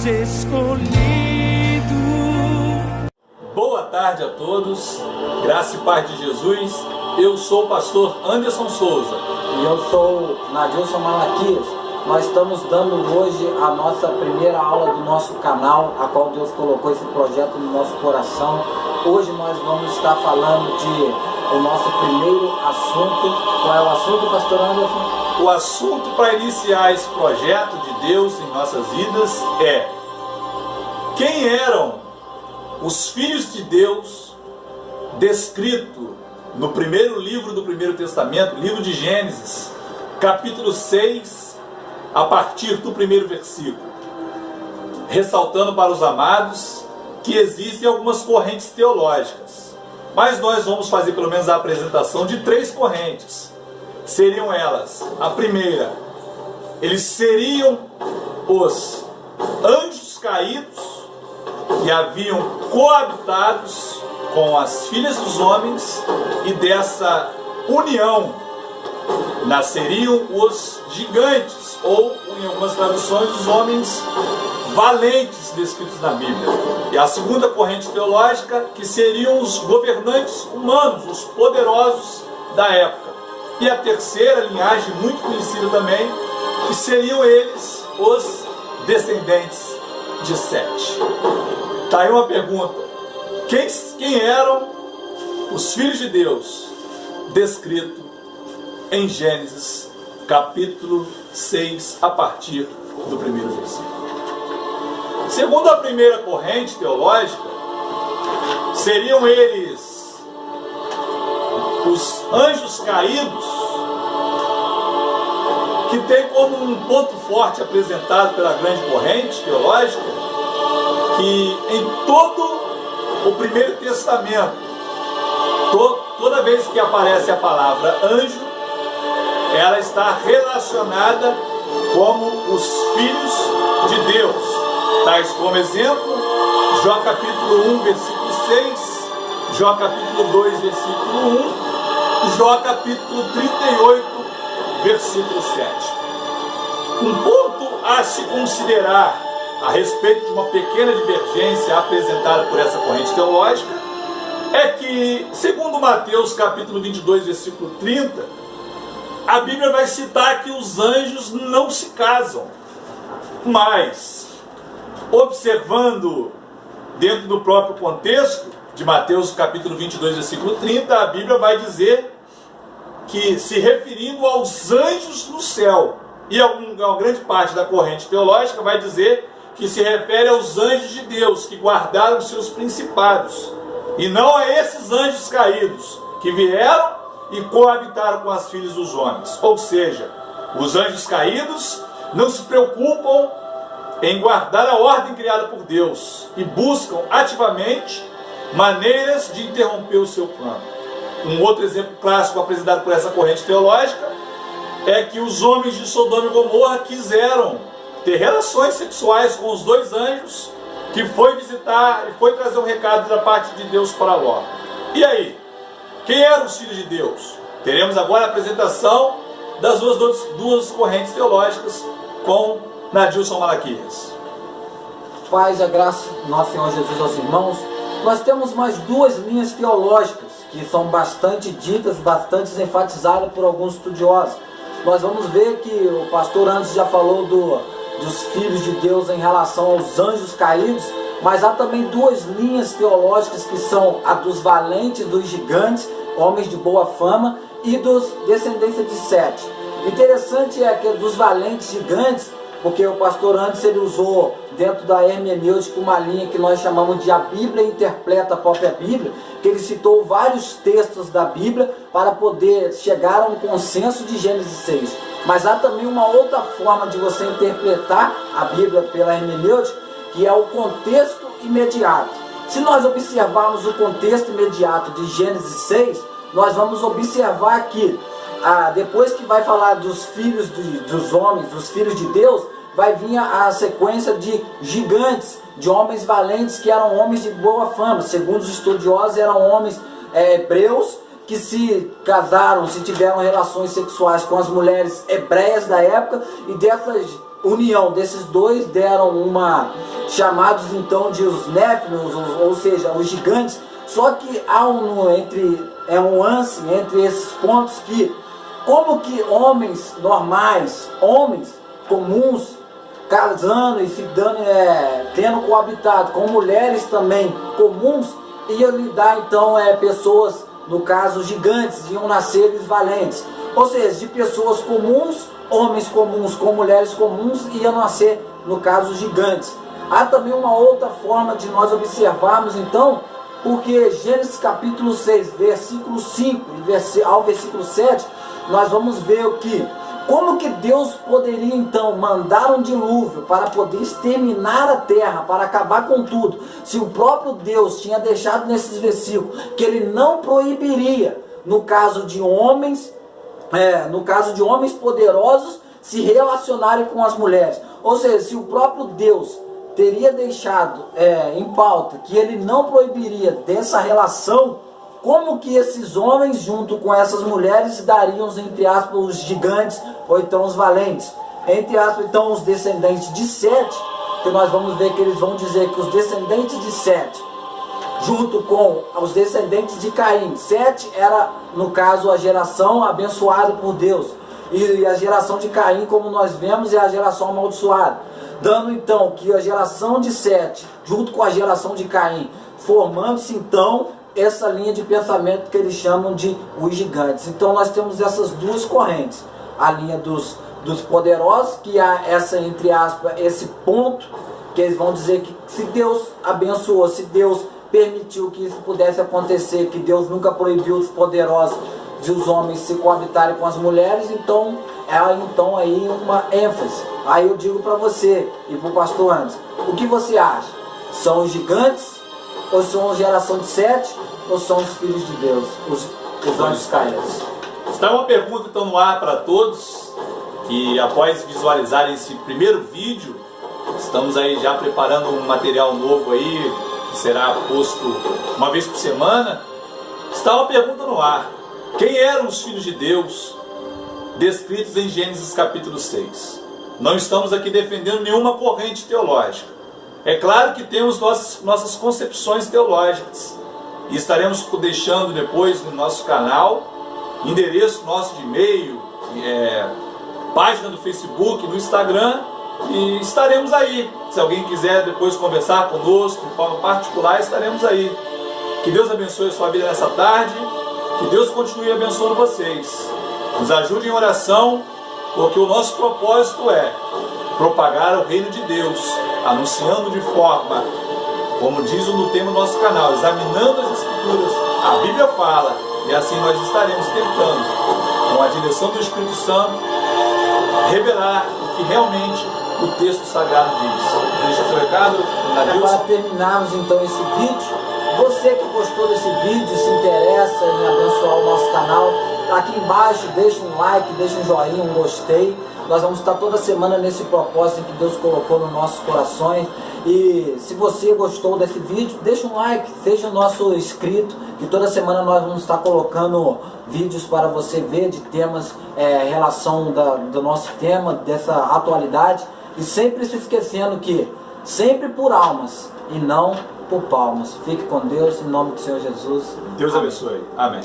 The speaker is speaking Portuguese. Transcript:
escolhido. Boa tarde a todos, graça e paz de Jesus. Eu sou o pastor Anderson Souza. E eu sou Nadilson Malaquias. Nós estamos dando hoje a nossa primeira aula do nosso canal, a qual Deus colocou esse projeto no nosso coração. Hoje nós vamos estar falando o nosso primeiro assunto. Qual é o assunto, pastor Anderson? O assunto para iniciar esse projeto de Deus em nossas vidas é: quem eram os filhos de Deus descrito no primeiro livro do Primeiro Testamento, livro de Gênesis, capítulo 6, a partir do primeiro versículo, ressaltando para os amados que existem algumas correntes teológicas, mas nós vamos fazer pelo menos a apresentação de 3 correntes. Seriam elas: a primeira, eles seriam os anjos caídos que haviam coabitados com as filhas dos homens, e dessa união nasceriam os gigantes, ou em algumas traduções, os homens valentes descritos na Bíblia. E a segunda corrente teológica, que seriam os governantes humanos, os poderosos da época. E a terceira linhagem, muito conhecida também, que seriam eles os descendentes de Sete. Está aí uma pergunta: quem eram os filhos de Deus descrito em Gênesis capítulo 6, a partir do primeiro versículo? Segundo a primeira corrente teológica, seriam eles os anjos caídos, que tem como um ponto forte apresentado pela grande corrente teológica que em todo o Primeiro Testamento, toda vez que aparece a palavra anjo, ela está relacionada como os filhos de Deus. Tais como exemplo, Jó capítulo 1, versículo 6, Jó capítulo 2, versículo 1, Jó capítulo 38, versículo 7. Um ponto a se considerar a respeito de uma pequena divergência apresentada por essa corrente teológica é que, segundo Mateus capítulo 22, versículo 30, a Bíblia vai citar que os anjos não se casam. Mas, observando dentro do próprio contexto de Mateus capítulo 22, versículo 30, a Bíblia vai dizer que, se referindo aos anjos no céu, e uma grande parte da corrente teológica vai dizer que se refere aos anjos de Deus, que guardaram seus principados, e não a esses anjos caídos, que vieram e coabitaram com as filhas dos homens. Ou seja, os anjos caídos não se preocupam em guardar a ordem criada por Deus, e buscam ativamente maneiras de interromper o seu plano. Um outro exemplo clássico apresentado por essa corrente teológica é que os homens de Sodoma e Gomorra quiseram ter relações sexuais com os 2 anjos que foi visitar e foi trazer um recado da parte de Deus para Ló. E aí? Quem eram os filhos de Deus? Teremos agora a apresentação das duas correntes teológicas com Nadilson Malaquias. Paz e a graça do nosso Senhor Jesus aos irmãos. Nós temos mais 2 linhas teológicas que são bastante ditas, bastante enfatizadas por alguns estudiosos. Nós vamos ver que o pastor antes já falou dos filhos de Deus em relação aos anjos caídos, mas há também 2 linhas teológicas, que são a dos valentes, dos gigantes, homens de boa fama, e dos descendentes de Sete. Interessante é que dos valentes gigantes, porque o pastor antes ele usou dentro da hermenêutica uma linha que nós chamamos de a Bíblia interpreta a própria Bíblia, que ele citou vários textos da Bíblia para poder chegar a um consenso de Gênesis 6. Mas há também uma outra forma de você interpretar a Bíblia pela hermenêutica, que é o contexto imediato. Se nós observarmos o contexto imediato de Gênesis 6, nós vamos observar que depois que vai falar dos filhos dos homens, dos filhos de Deus, vai vir a sequência de gigantes, de homens valentes, que eram homens de boa fama. Segundo os estudiosos, eram homens hebreus que se casaram, se tiveram relações sexuais com as mulheres hebreias da época, e dessa união desses dois deram chamados então de os Néfilos, ou seja, os gigantes. Só que há um nuance entre esses pontos, que como que homens normais, homens comuns, casando e se dando, tendo coabitado com mulheres também comuns, iam lidar então pessoas, no caso gigantes, iam nascer valentes. Ou seja, de pessoas comuns, homens comuns com mulheres comuns, iam nascer, no caso, gigantes. Há também uma outra forma de nós observarmos então, porque Gênesis capítulo 6, versículo 5 ao versículo 7, nós vamos ver como que Deus poderia então mandar um dilúvio para poder exterminar a terra, para acabar com tudo, se o próprio Deus tinha deixado nesses versículos que ele não proibiria, no caso de homens poderosos se relacionarem com as mulheres. Ou seja, se o próprio Deus teria deixado em pauta que ele não proibiria dessa relação, como que esses homens junto com essas mulheres dariam, entre aspas, os gigantes ou então os valentes? Entre aspas, então, os descendentes de Sete, que nós vamos ver que eles vão dizer que os descendentes de Sete, junto com os descendentes de Caim, Sete era, no caso, a geração abençoada por Deus, e a geração de Caim, como nós vemos, é a geração amaldiçoada, dando então que a geração de Sete, junto com a geração de Caim, formando-se então essa linha de pensamento que eles chamam de os gigantes. Então nós temos essas duas correntes, a linha dos poderosos, que há entre aspas, esse ponto, que eles vão dizer que se Deus abençoou, se Deus permitiu que isso pudesse acontecer, que Deus nunca proibiu os poderosos de os homens se coabitarem com as mulheres, então aí uma ênfase. Aí eu digo para você e para o pastor Anderson, o que você acha? São os gigantes, ou são a geração de Sete, ou são os filhos de Deus, os anjos caídos? Está uma pergunta então no ar para todos, que após visualizarem esse primeiro vídeo, estamos aí já preparando um material novo aí, que será posto uma vez por semana. Está uma pergunta no ar: quem eram os filhos de Deus descritos em Gênesis capítulo 6? Não estamos aqui defendendo nenhuma corrente teológica. É claro que temos nossas concepções teológicas, e estaremos deixando depois no nosso canal, endereço nosso de e-mail, página do Facebook, no Instagram, e estaremos aí. Se alguém quiser depois conversar conosco de forma particular, estaremos aí. Que Deus abençoe a sua vida nessa tarde, que Deus continue abençoando vocês. Nos ajude em oração, porque o nosso propósito é propagar o reino de Deus, anunciando de forma, como diz no tema do nosso canal, examinando as Escrituras. A Bíblia fala, e assim nós estaremos tentando, com a direção do Espírito Santo, revelar o que realmente o texto sagrado diz. Deixa o seu recado. Para terminarmos então esse vídeo, você que gostou desse vídeo, se interessa em abençoar o nosso canal, aqui embaixo deixa um like, deixa um joinha, um gostei. Nós vamos estar toda semana nesse propósito que Deus colocou nos nossos corações. E se você gostou desse vídeo, deixa um like, seja o nosso inscrito, que toda semana nós vamos estar colocando vídeos para você ver de temas, relação do nosso tema, dessa atualidade. E sempre se esquecendo que, sempre por almas e não por palmas. Fique com Deus, em nome do Senhor Jesus. Deus abençoe. Amém.